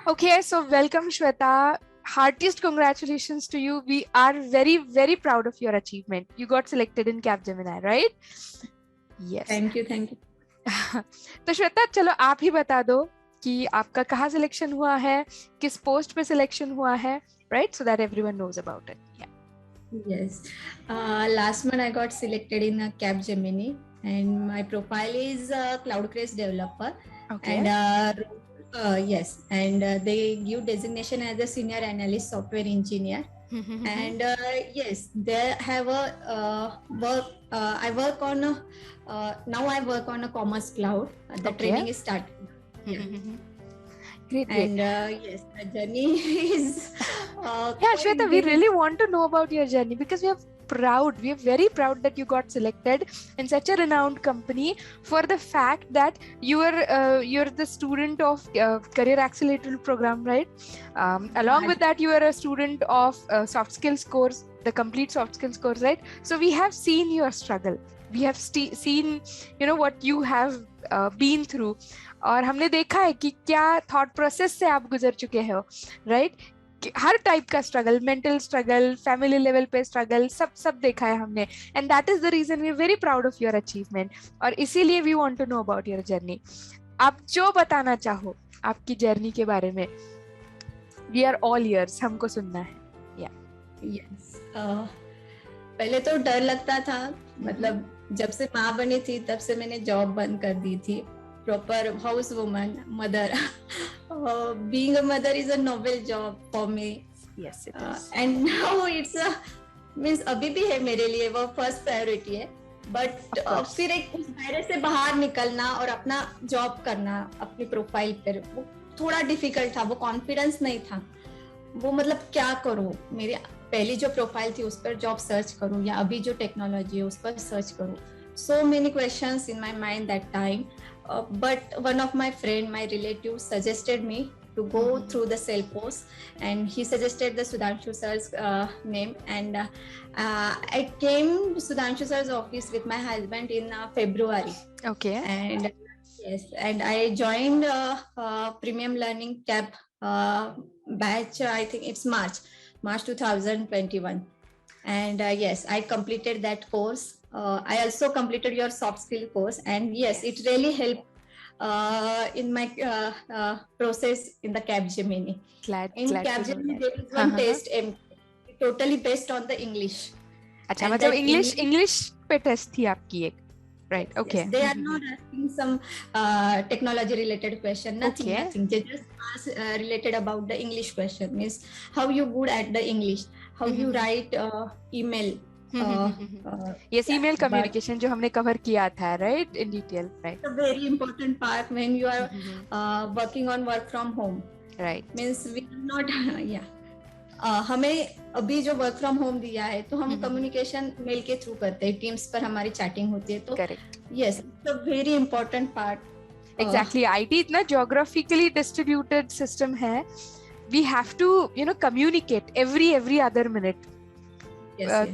Okay, so welcome Shweta. Heartiest congratulations to you. We are very, very proud of your achievement. You got selected in Capgemini, right? Yes. Thank you, thank you. तो श्वेता चलो आप ही बता दो कि आपका कहाँ selection हुआ है, किस पोस्ट पे सिलेक्शन हुआ है, right? So that everyone knows about it. Yeah. Yes. Last month I got selected in Capgemini, and my profile is a CloudCrest developer. Okay. And yes, and they give designation as a senior analyst software engineer. And yes, they have a work. I work on now. I work on a Commerce Cloud. The training is starting. Yeah. Great. And yes, the journey is. Yeah, Shweta, we really want to know about your journey because we are very proud that you got selected in such a renowned company for the fact that you're the student of Career Accelerator program, right? Along with that, you are a student of soft skills course, the complete soft skills course, right? So we have seen your struggle. We have seen, what you have been through. और हमने देखा है कि क्या thought process से आप गुजर चुके हो, राइट? हर टाइप का struggle, mental struggle, family level पे स्ट्रगल, सब देखा है हमने, and that is the reason we are very proud of your achievement, और इसीलिए we want to know about your journey. आप जो बताना चाहो आपकी जर्नी के बारे में, वी आर ऑल इयर्स, हमको सुनना है. यस, पहले तो डर लगता था, मतलब जब से माँ बनी थी तब से मैंने जॉब बंद कर दी थी. Proper house woman, mother. Being a mother is a noble job for me. Yes, it is. And now it's means अभी भी है मेरे लिए, वो फर्स्ट प्रायोरिटी है. बट फिर एक उस दायरे से बाहर निकलना और अपना जॉब करना अपनी प्रोफाइल पर, वो थोड़ा डिफिकल्ट था. वो कॉन्फिडेंस नहीं था. वो मतलब क्या करूँ, मेरी पहली जो प्रोफाइल थी उस पर जॉब सर्च करूँ या अभी जो टेक्नोलॉजी है उस पर सर्च करूँ. So many questions in my mind that time, but one of my friend, my relative, suggested me to go through the Salesforce, and he suggested the Sudhanshu sir's name, and I came to Sudhanshu sir's office with my husband in February. Okay. And yes, and I joined Premium Learning Cap batch. I think it's March 2021, and yes, I completed that course. I also completed your soft skill course, and yes, it really helped in my process in the Capgemini. In Capgemini, there is one test, totally based on the English. अच्छा, मतलब English पे test थी आपकी एक, right? Okay. Yes, they are not asking some technology related question, nothing. They just ask related about the English question, means how you good at the English, how you write email. Yes, email communication जो हमने cover किया था, right, in detail, right? It's a very important part when you are working on work from home, right? Means we are not हमें अभी जो work from home दिया है तो हम कम्युनिकेशन मेल के थ्रू करते हैं, टीम्स पर हमारी चैटिंग होती है, तो yes, it's a very important part. Exactly, IT इतना ज्योग्राफिकली डिस्ट्रीब्यूटेड सिस्टम है, we have to communicate every other minute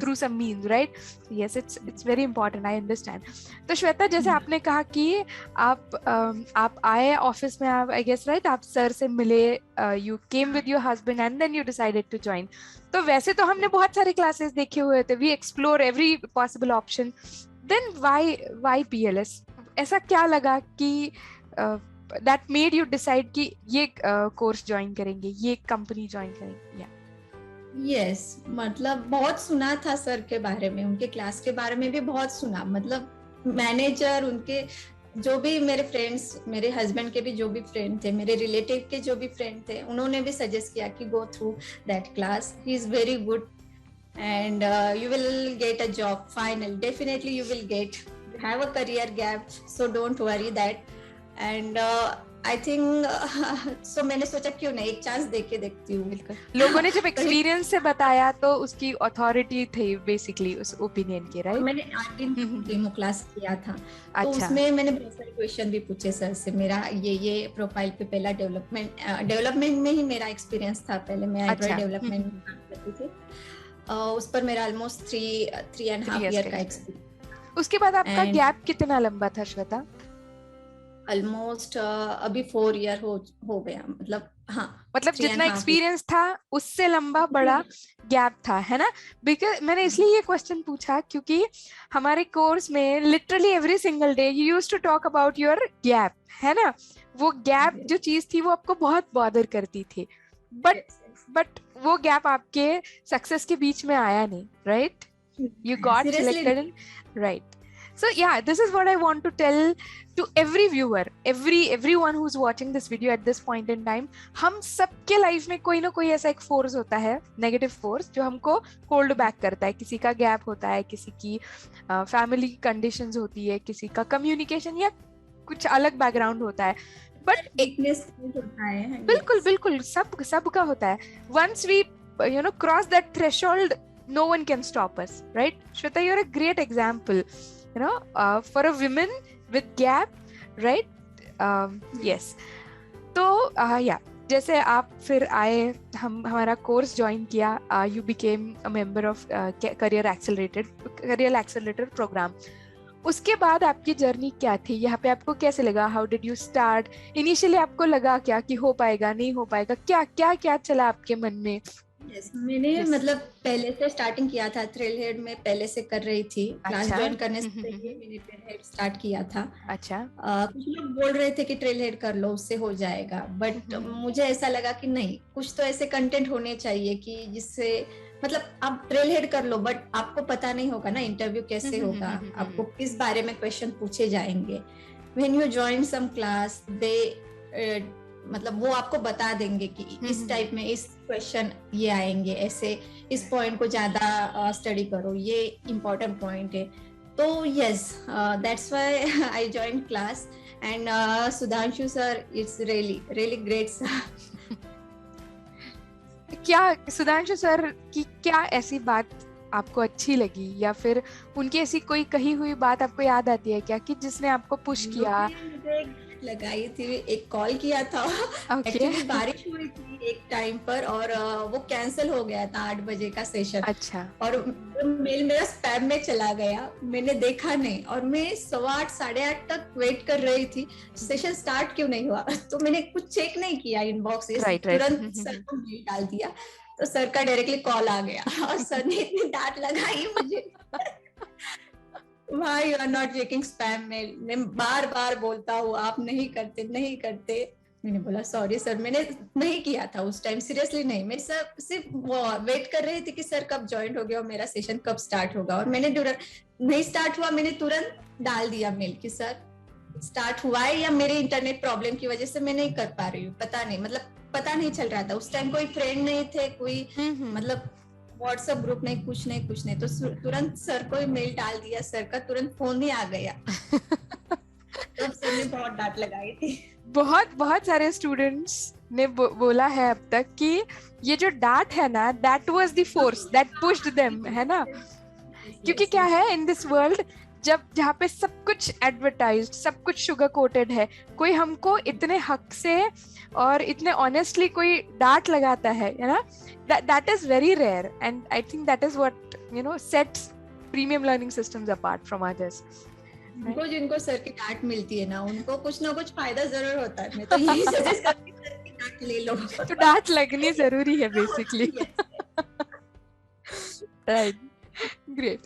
through some means, right? Yes, it's very important. I understand. तो श्वेता, जैसे आपने कहा कि आप आए ऑफिस में, आप I guess, right, आप सर से मिले, you came with your husband and then you decided to join. तो वैसे तो हमने बहुत सारे क्लासेस देखे हुए थे, we explore every possible option. Then why PLS? ऐसा क्या लगा कि that made you decide कि ये कोर्स ज्वाइन करेंगे, ये कंपनी ज्वाइन करेंगे? यस, मतलब बहुत सुना था सर के बारे में, उनके क्लास के बारे में भी बहुत सुना. मतलब मैनेजर, उनके जो भी मेरे फ्रेंड्स, मेरे हस्बैंड के भी जो भी फ्रेंड थे, मेरे रिलेटिव के जो भी फ्रेंड थे, उन्होंने भी सजेस्ट किया कि go through that class, he is very good and you will get a job final, definitely you will get, have a career gap, so don't worry that. And I think so मैंने सोचा क्यों नहीं एक chance देके देखती हूँ. बिल्कुल, लोगों ने जब एक्सपीरियंस से बताया तो उसकी अथॉरिटी थी बेसिकली उस ओपिनियन की, राइट? मैंने 18 डेमो क्लास किया था, तो उसमें मैंने बहुत सारे क्वेश्चन भी पूछे सर से. मेरा ये प्रोफाइल पे पहला डेवलपमेंट में ही मेरा एक्सपीरियंस था. पहले मैं एंड्रॉइड डेवलपमेंट में काम करती थी, उस पर मेरा ऑलमोस्ट 3.5 ईयर का एक्सपीरियंस. उसके बाद आपका And- गैप कितना लंबा था श्वेता? ऑलमोस्ट अभी 4 ईयर हो गया, मतलब हाँ, मतलब 3.5 जितना एक्सपीरियंस था उससे लंबा बड़ा गैप था, है ना? बिकॉज मैंने इसलिए ये क्वेश्चन पूछा क्योंकि हमारे कोर्स में literally every single day you used to talk about your gap, है ना? वो गैप जो चीज थी वो आपको बहुत बॉदर करती थी, बट वो गैप आपके सक्सेस के बीच में आया नहीं, right? You got Seriously? selected in, right? So yeah, this is what I want to tell to every viewer, everyone who's watching this video at this point in time. हम सबके life में कोई ना कोई ऐसा एक फोर्स होता है, नेगेटिव फोर्स, जो हमको होल्ड बैक करता है. किसी का गैप होता है, किसी की फैमिली कंडीशंस होती है, किसी का कम्युनिकेशन या कुछ अलग बैकग्राउंड होता है. बट वीकनेस होता है. बिल्कुल बिल्कुल सबका होता है. Once we cross that threshold, no one can stop us, right? Shweta, you're a great example, for a woman with gap, right? Yes. तो yeah, जैसे आप फिर आए, हमारा कोर्स ज्वाइन किया, you became a member of career accelerator program. उसके बाद आपकी जर्नी क्या थी? यहाँ पे आपको कैसे लगा? How did you start? Initially आपको लगा क्या कि हो पाएगा, नहीं हो पाएगा? क्या चला आपके मन में? मैंने मतलब पहले से स्टार्टिंग किया था, थ्रिल हेड में पहले से कर रही थी. क्लास ज्वाइन करने से पहले मैंने थ्रिल हेड स्टार्ट किया था. अच्छा. कुछ लोग बोल रहे थे कि थ्रिल हेड कर लो, उससे हो जाएगा, बट मुझे ऐसा लगा कि नहीं, कुछ तो ऐसे कंटेंट होने चाहिए कि जिससे मतलब आप थ्रिल हेड कर लो, बट आपको पता नहीं होगा ना इंटरव्यू कैसे होगा, आपको किस बारे में क्वेश्चन पूछे जाएंगे. When you join some class, they मतलब वो आपको बता देंगे कि इस टाइप में इस क्वेश्चन ये आएंगे, ऐसे इस पॉइंट को ज्यादा स्टडी करो, ये इम्पोर्टेंट पॉइंट है. तो yes, that's why I join class. And Sudhanshu sir, it's really great sir. क्या सुधांशु सर की क्या ऐसी बात आपको अच्छी लगी, या फिर उनकी ऐसी कोई कही हुई बात आपको याद आती है क्या कि जिसने आपको पुश किया? लगाई थी, एक कॉल किया था. एक्चुअली बारिश हुई थी एक टाइम पर और वो कैंसिल हो गया था 8 बजे का सेशन. अच्छा. और मेल मेरा स्पैम में चला गया, मैंने देखा नहीं, और मैं 8:15 8:30 तक वेट कर रही थी सेशन स्टार्ट क्यों नहीं हुआ. तो मैंने कुछ चेक नहीं किया इनबॉक्स, तुरंत सर को मेल डाल दिया, तो सर का डायरेक्टली कॉल आ गया और सर ने इतनी डांट लगाई मुझे. Why you are not checking spam mail? मैं बार बोलता हूँ, आप नहीं करते. मैंने बोला सॉरी सर, मैंने नहीं किया था उस टाइम, सीरियसली नहीं. मैं सिर्फ वेट कर रही थी कि सर कब ज्वाइन हो गया और मेरा सेशन कब स्टार्ट होगा. और मैंने नहीं स्टार्ट हुआ, मैंने तुरंत डाल दिया मेल कि सर स्टार्ट हुआ है या मेरे इंटरनेट प्रॉब्लम की वजह से मैं नहीं कर पा रही हूँ, पता नहीं, मतलब पता नहीं चल रहा था उस टाइम. कोई फ्रेंड नहीं थे, कोई मतलब व्हाट्सएप ग्रुप नहीं, कुछ नहीं. तो तुरंत सर को मेल डाल दिया, सर का तुरंत फोन ही आ गया. तो सर ने बहुत डांट लगाई थी. बहुत सारे स्टूडेंट्स ने बोला है अब तक कि ये जो डांट है ना, that was the force that pushed them, है ना? क्योंकि क्या है, इन दिस वर्ल्ड जहाँ पे सब कुछ एडवर्टाइज्ड, सब कुछ शुगर कोटेड है, कोई हमको इतने हक से और इतने ऑनेस्टली कोई डांट लगाता है ना, that is very rare, and I think that is what sets premium learning systems apart from others. जिनको सर की डांट मिलती है ना, उनको कुछ ना कुछ फायदा जरूर होता है. मैं तो यही सजेस्ट करती हूं, सर की डांट ले लो. तो डांट लगनी जरूरी है बेसिकली. Right, great.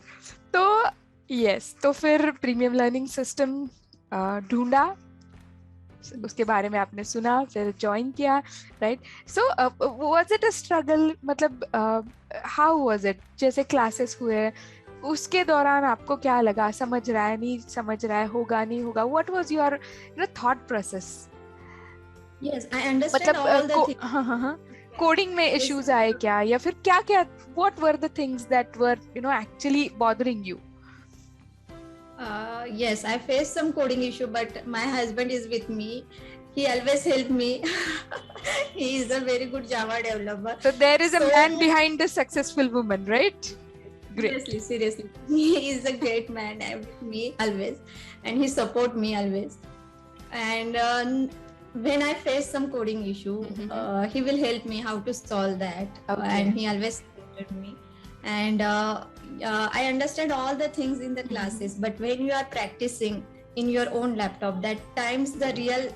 तो यस, तो फिर प्रीमियम लर्निंग सिस्टम ढूंढा, उसके बारे में आपने सुना, फिर ज्वाइन किया, right? So was it a struggle? मतलब हाउ वाज इट? जैसे क्लासेस हुए उसके दौरान आपको क्या लगा? समझ रहा है, नहीं समझ रहा है, होगा नहीं होगा? What was your thought process? Yes, I understand all the things. हाँ, कोडिंग में इश्यूज आए क्या, या फिर क्या what were the things that were actually bothering you? Yes, I faced some coding issue, but my husband is with me. He always helped me. He is a very good Java developer. So there is a man behind the successful woman, right? Great. Seriously. He is a great man with me always, and he support me always. And when I face some coding issue, he will help me how to solve that. Okay. And he always supported me. and I understand all the things in the classes, but when you are practicing in your own laptop, that times the real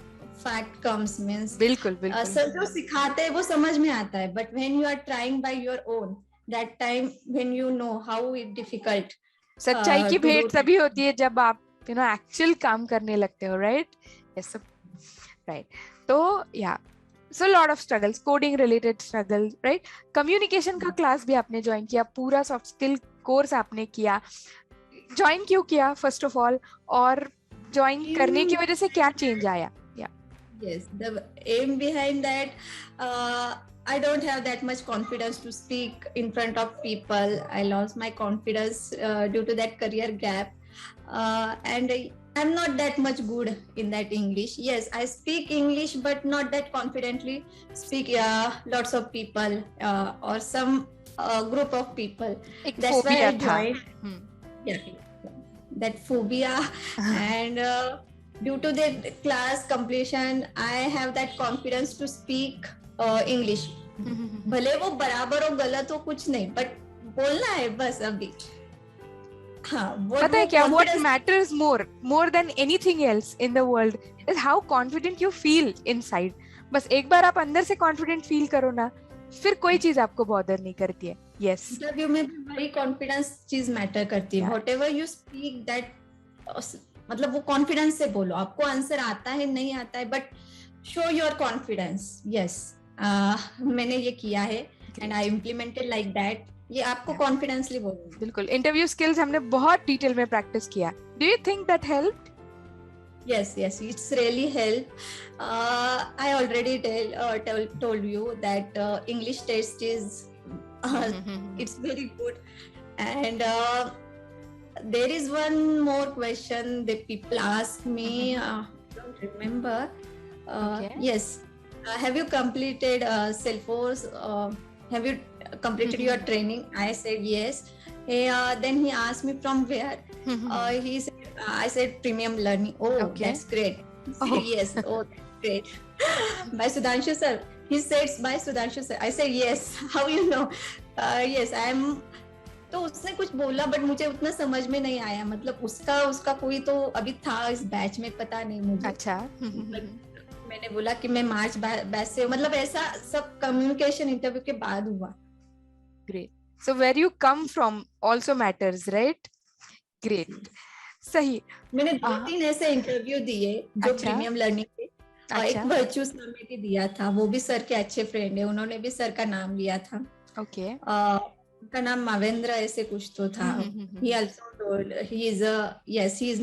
fact comes, means बिल्कुल sir जो सिखाते हैं वो समझ में आता है, but when you are trying by your own, that time when you know how it difficult. सच्चाई की भेंट तभी होती है जब आप एक्चुअल काम करने लगते हो, राइट? Yes, right. तो या so a lot of struggles, coding related struggles, right? Communication का क्लास भी आपने ज्वाइन किया, पूरा सॉफ्ट स्किल कोर्स आपने किया. ज्वाइन क्यों किया फर्स्ट ऑफ ऑल, और ज्वाइन करने की वजह से क्या चेंज आया? Yes, the aim behind that, I don't have that much confidence to speak in front of people. I lost my confidence due to that career gap, and I'm not that much good in that English. Yes, I speak English, but not that confidently speak lots of people or some group of people. That's why I joined. Yeah, that phobia. And due to the class completion, I have that confidence to speak English. भले वो बराबर हो गलत हो कुछ नहीं, but बोलना है बस अभी. हाँ, पता है क्या, what matters more than anything else in the world is how confident you feel inside. बस एक बार आप अंदर से confident feel करो ना, फिर कोई चीज आपको bother नहीं करती है. Yes. इंटरव्यू में भी वही confidence चीज मैटर करती है. Whatever you speak, that मतलब वो कॉन्फिडेंस से बोलो. आपको आंसर आता है नहीं आता है, but show your confidence. Yes, मैंने ये किया है and I implemented like that. ये आपको कॉन्फिडेंसली बोलो. बिल्कुल. इंटरव्यू स्किल्स हमने बहुत डिटेल में प्रैक्टिस किया. Do you think that helped? Yes, it's really helped. I already told you that English test is it's very good, and there is one more question that people ask me. I don't remember. Yes, have you completed Salesforce? Have you completed your training? I said yes. Then he asked me from where. He said, I said Premium Learning. Oh, that's great. Yes, oh, that's great. By Sudhanshu sir. He said by Sudhanshu sir. I said yes. How you know? Yes, I am. तो उसने कुछ बोला, but मुझे उतना समझ में नहीं आया. मतलब उसका कोई तो अभी था इस बैच में, पता नहीं मुझे. अच्छा. मैंने बोला कि मैं मार्च बैच से. मतलब ऐसा सब कम्युनिकेशन इंटरव्यू के बाद हुआ. Great. So where you come from also matters, right? Great. सही. मैंने 2-3 ऐसे इंटरव्यू दिए जो प्रीमियम लर्निंग के. एक वर्चू सर में भी दिया था. वो भी सर के अच्छे फ्रेंड है, उन्होंने भी सर का नाम लिया था. ओके. उनका नाम मावेंद्र ऐसे कुछ तो था. he also told he is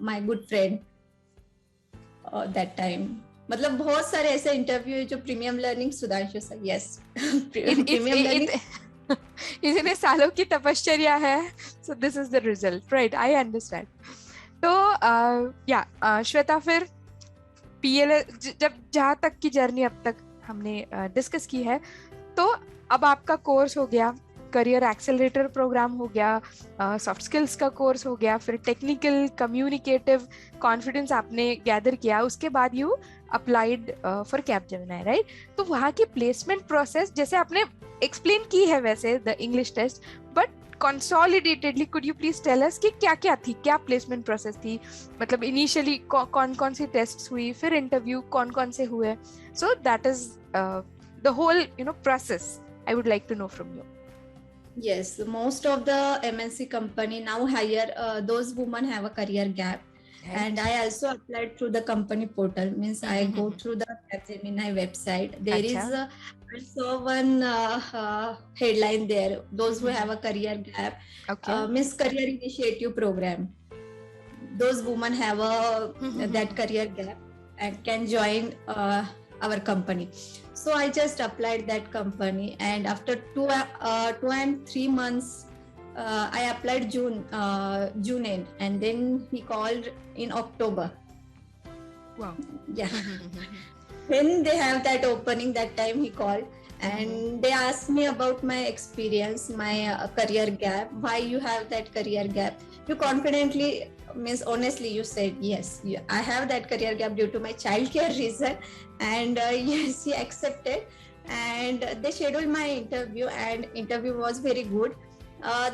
my good friend that time. मतलब बहुत सारे ऐसे इंटरव्यू है जो premium learning. Sudhanshu sir. Yes, premium learning इतने सालों की तपश्चर्या है. So this is the result, right? I understand. तो श्वेता, फिर पीएल जब जहाँ तक की जर्नी अब तक हमने डिस्कस की है, तो अब आपका कोर्स हो गया, करियर एक्सेलरेटर प्रोग्राम हो गया, सॉफ्ट स्किल्स का कोर्स हो गया, फिर टेक्निकल कम्युनिकेटिव कॉन्फिडेंस आपने गैदर किया, उसके बाद you applied for Capgemini, right? तो वहाँ की प्लेसमेंट प्रोसेस जैसे आपने एक्सप्लेन की है वैसे the English test, but consolidatedly could you please tell us कि क्या क्या थी, क्या प्लेसमेंट प्रोसेस थी? मतलब इनिशियली कौन कौन सी टेस्ट हुई, फिर इंटरव्यू कौन कौन से हुए? So that is the whole process I would like to know from you. Yes, most of the MNC company now hire those women have a career gap. Right. And I also applied through the company portal. Means I go through the Capgemini website. There is I saw one headline there. Those who have a career gap. Means career initiative program. Those women have a that career gap and can join our company. So I just applied that company, and after 2 and 3 months, I applied June end, and then he called in October. Wow. Yeah. When they have that opening, that time he called, and they asked me about my experience, my career gap. Why you have that career gap? You confidently, means honestly, you said yes, I have that career gap due to my childcare reason, and yes, he accepted, and they scheduled my interview, and interview was very good.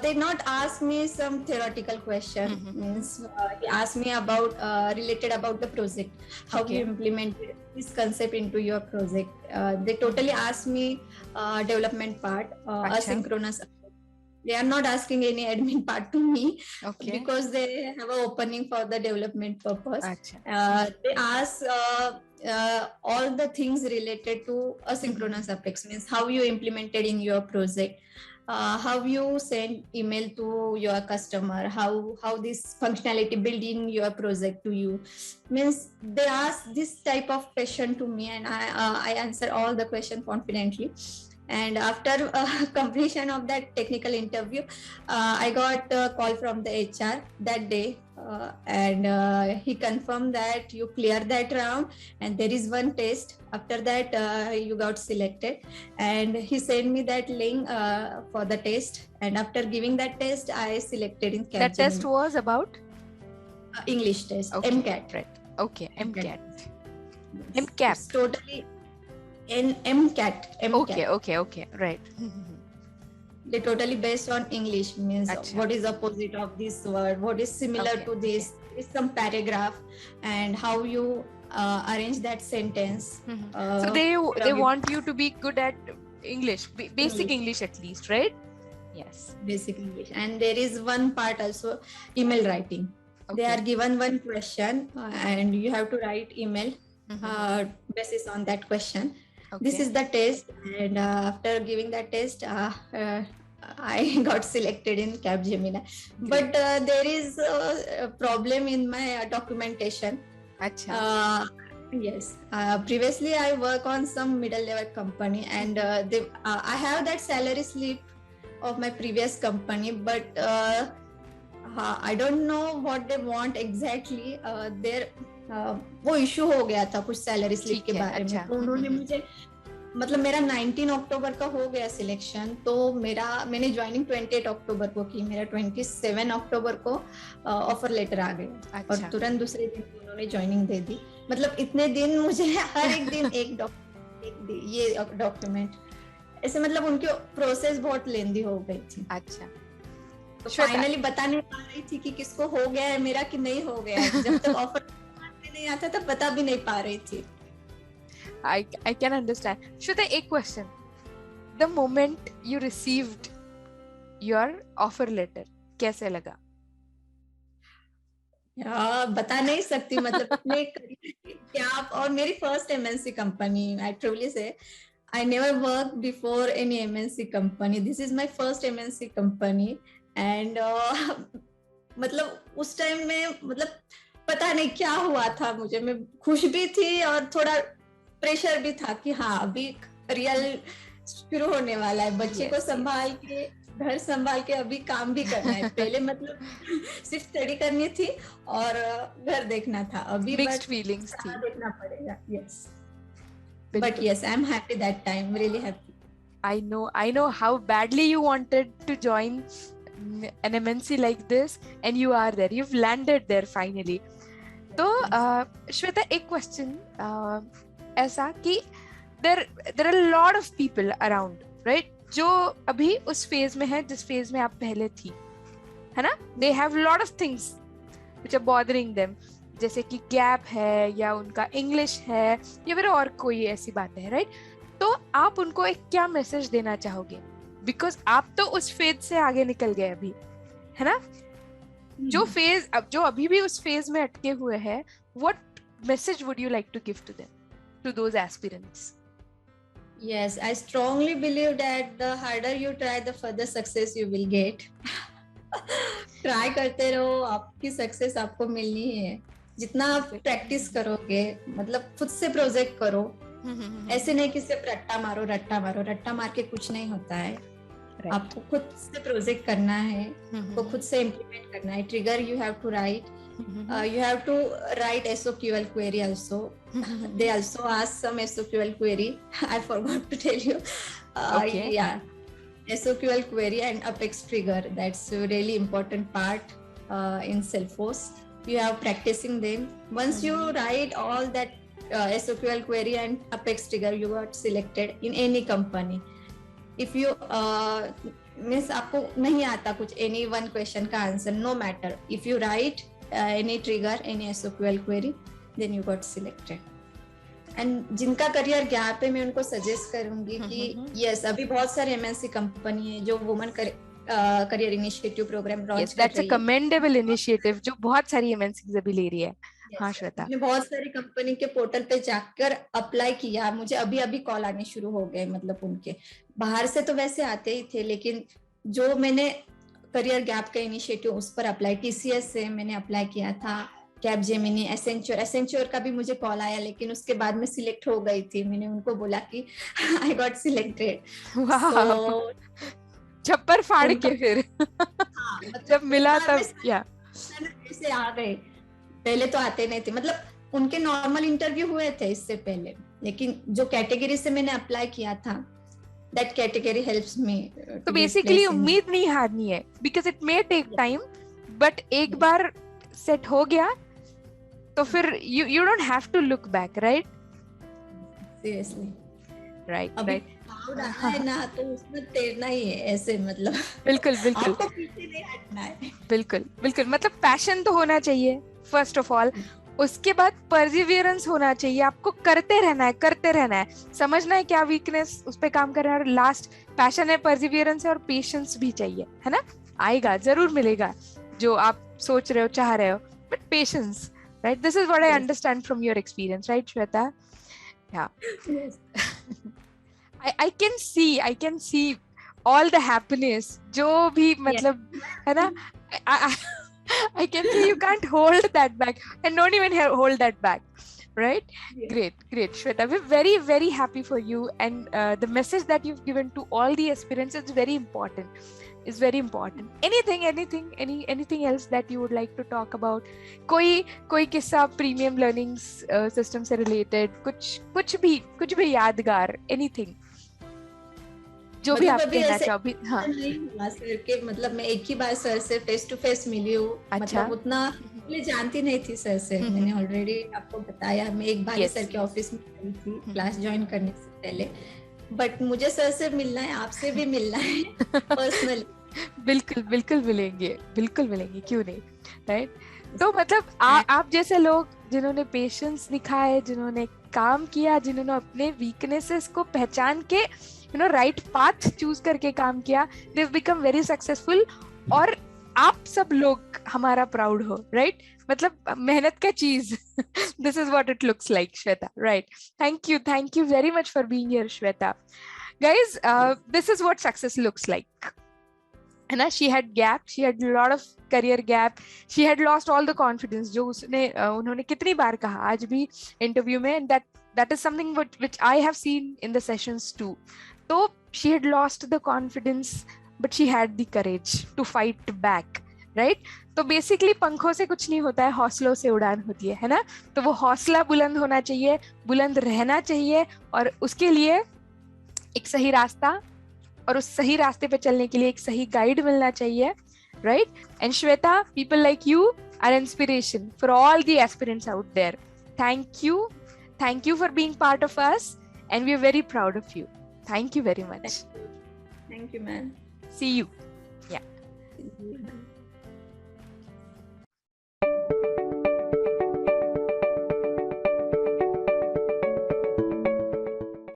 They not ask me some theoretical question. Means he asked me about related about the project, how you implemented this concept into your project. They totally asked me development part, asynchronous. They are not asking any admin part to me because they have an opening for the development purpose. They ask all the things related to asynchronous Apex, means how you implemented in your project, how you send email to your customer, how this functionality build in your project to you. Means they ask this type of question to me, and I answer all the question confidently. And after completion of that technical interview, I got a call from the HR that day, and he confirmed that you cleared that round and there is one test. After that, you got selected, and he sent me that link for the test. And after giving that test, I selected in Capgemini. That test was about? English test, MCAT. Right. Okay, MCAT. Yes. MCAT. It's totally MCAT. Okay, right. They totally based on English, means what is opposite of this word, what is similar to this, is some paragraph, and how you arrange that sentence. So they want you to be good at English, basic English at least, right? Yes. Basic English. And there is one part also, email writing. They are given one question and you have to write email basis on that question. This is the test, and after giving that test, I got selected in Capgemini. But there is a problem in my documentation. Yes. Previously, I work on some middle level company, and I have that salary slip of my previous company, but I don't know what they want exactly. वो issue हो गया था कुछ salary slip के बारे में, तो उन्होंने मुझे, मतलब मेरा 19 अक्टूबर का हो गया सिलेक्शन, तो मैंने ज्वाइनिंग 28 अक्टूबर को की, मेरा 27 अक्टूबर को ऑफर लेटर आ गया और तुरंत दूसरे दिन उन्होंने ज्वाइनिंग दे दी. मतलब इतने दिन मुझे हर एक दिन एक डॉक्यूमेंट ऐसे, मतलब उनकी प्रोसेस बहुत लेंदी हो गई थी. तो फाइनली बता नहीं पा रही थी कि किसको हो गया है मेरा कि नहीं हो गया है. जब तक ऑफर नहीं आता तब बता भी नहीं पा रही थी. I can understand. Shweta, एक question. The moment you received your offer letter, कैसे लगा? बता नहीं सकती, मतलब इतने क्या. और मेरी first MNC company, I truly say I never worked before any MNC company. This is my first MNC company. And मतलब उस टाइम में, मतलब पता नहीं क्या हुआ था मुझे. मैं खुश भी थी और थोड़ा प्रेशर भी था कि हाँ अभी रियल शुरू होने वाला है. बच्चे को संभाल के, घर संभाल के अभी काम भी करना है. पहले मतलब सिर्फ स्टडी करनी थी और घर देखना था. अभी मिक्स्ड फीलिंग्स थी, देखना पड़ेगा. Yes, but yes, I am happy that time, really happy. I know how badly you wanted to join an MNC like this, and you are there, you've landed there finally. तो श्वेता, एक question ऐसा कि there are a lot of people around, right, जो अभी उस phase में है जिस फेज में आप पहले थी, है ना? They have a lot of things which are bothering them, जैसे कि गैप है या उनका इंग्लिश है या फिर और कोई ऐसी बात है, राइट? तो आप उनको एक क्या मैसेज देना चाहोगे? बिकॉज आप तो उस फेज से आगे निकल गए अभी, है ना? जो अभी भी उस फेज में अटके हुए हैं, what message would you like to give to them, to those aspirants? Yes, I strongly believe that the harder you try, the further success you will get. Try करते रहो, आपकी सक्सेस आपको मिलनी है. जितना आप प्रैक्टिस करोगे, मतलब खुद से प्रोजेक्ट करो. ऐसे नहीं कि सिर्फ रट्टा मार के कुछ नहीं होता है. आपको खुद से प्रोजेक्ट करना है, आपको खुद से इम्प्लीमेंट करना है. Trigger you have to write, you have to write SOQL query also. They also ask some SOQL query. I forgot to tell you. Yeah, SOQL query and Apex trigger. That's a really important part in Salesforce. You have practicing them. Once you write all that SOQL query and Apex trigger, you got selected in any company. If you means आपको नहीं आता कुछ any one question का answer, no matter if you write any trigger, any SQL query, then you got selected. And जिनका career gap है, मैं उनको suggest करूंगी कि यस, अभी बहुत सारे एमएनसी कंपनी है जो woman career initiative program launch कर रही है. दैट्स अ कमेंडेबल इनिशिएटिव जो बहुत सारी एमएनसी अभी ले रही है. हाँ श्वेता, मैंने बहुत सारी कंपनी के पोर्टल पे जाकर अप्लाई किया, मुझे अभी अभी कॉल आने शुरू हो गए. मतलब उनके बाहर से तो वैसे आते ही थे, लेकिन जो मैंने करियर गैप का इनिशिएटिव उस पर अप्लाई, टीसीएस से मैंने अप्लाई किया था, कैपजेमिनी, एसेंच्योर का भी मुझे कॉल आया, लेकिन उसके बाद में सिलेक्ट हो गई थी. मैंने उनको बोला कि आई गॉट सिलेक्टेड. छप्पर फाड़ के फिर जब मिला तब या ऐसे आ गए. पहले तो आते नहीं थे, मतलब उनके नॉर्मल इंटरव्यू हुए थे इससे पहले, लेकिन जो कैटेगरी से मैंने अप्लाई किया था, दैट कैटेगरी हेल्प्स मी. तो बेसिकली उम्मीद नहीं हारनी है, because it may take time, but एक बार सेट हो गया तो फिर you don't have to look back, right? Seriously. Right. Cloud आना है ना, तो उसमें तैरना ही है ऐसे. मतलब बिल्कुल आपको पीछे नहीं हटना है. बिल्कुल मतलब पैशन तो होना चाहिए फर्स्ट ऑफ ऑल, उसके बाद परसिवियरेंस होना चाहिए. आपको करते रहना है, समझना है क्या वीकनेस, उस पे काम करना है. लास्ट पैशन है, परसिवियरेंस है और पेशेंस भी चाहिए, है ना. आएगा, जरूर मिलेगा जो आप सोच रहे हो, चाह रहे हो, but patience, right? This is what I understand from your experience, right, Shweta? Yeah. Yes. I can see all the happiness जो भी मतलब है ना. I can see you can't hold that back, and don't even hold that back, right? Yeah. Great Shweta, we're very very happy for you, and the message that you've given to all the aspirants is very important. Anything else that you would like to talk about? कोई किस्सा premium learning system से related, कुछ भी यादगार, anything जो भी आप कहना चाहो. हाँ, नहीं हुआ सर के, मतलब मैं एक ही बार सर से फेस टू फेस मिली हूँ. अच्छा. मतलब उतना मैं जानती नहीं थी सर से. मैंने ऑलरेडी आपको बताया, मैं एक बार सर के ऑफिस में गई थी क्लास ज्वाइन करने से पहले, बट मुझे सर से मिलना है, आपसे भी मिलना है पर्सनली. बिल्कुल मिलेंगे, क्यों नहीं, राइट? तो मतलब आप जैसे लोग जिन्होंने पेशेंस दिखाए, जिन्होंने काम किया, जिन्होंने अपने वीकनेसेस को पहचान के राइट पाथ चूज करके काम किया, they have become very successful. और आप सब लोग हमारा प्राउड हो, राइट? मतलब मेहनत का चीज. This is what it looks like, Shweta, right? Thank you very much for being here, Shweta. Guys, this is what success looks like. है ना, she had a lot of career gap, she had lost all the confidence जो उन्होंने कितनी बार कहा आज भी interview में, and that is something which I have seen in the sessions too. तो she had lost the confidence, but she had the courage to fight back, right? तो basically पंखों से कुछ नहीं होता है, हौसलों से उड़ान होती है ना. तो वो हौसला बुलंद होना चाहिए, बुलंद रहना चाहिए, और उसके लिए एक सही रास्ता, और उस सही रास्ते पे चलने के लिए एक सही गाइड मिलना चाहिए, right? And Shweta, people like you are inspiration for all the aspirants out there. Thank you for being part of us, and we are very proud of you. Thank you very much. Thank you, man. See you. Yeah.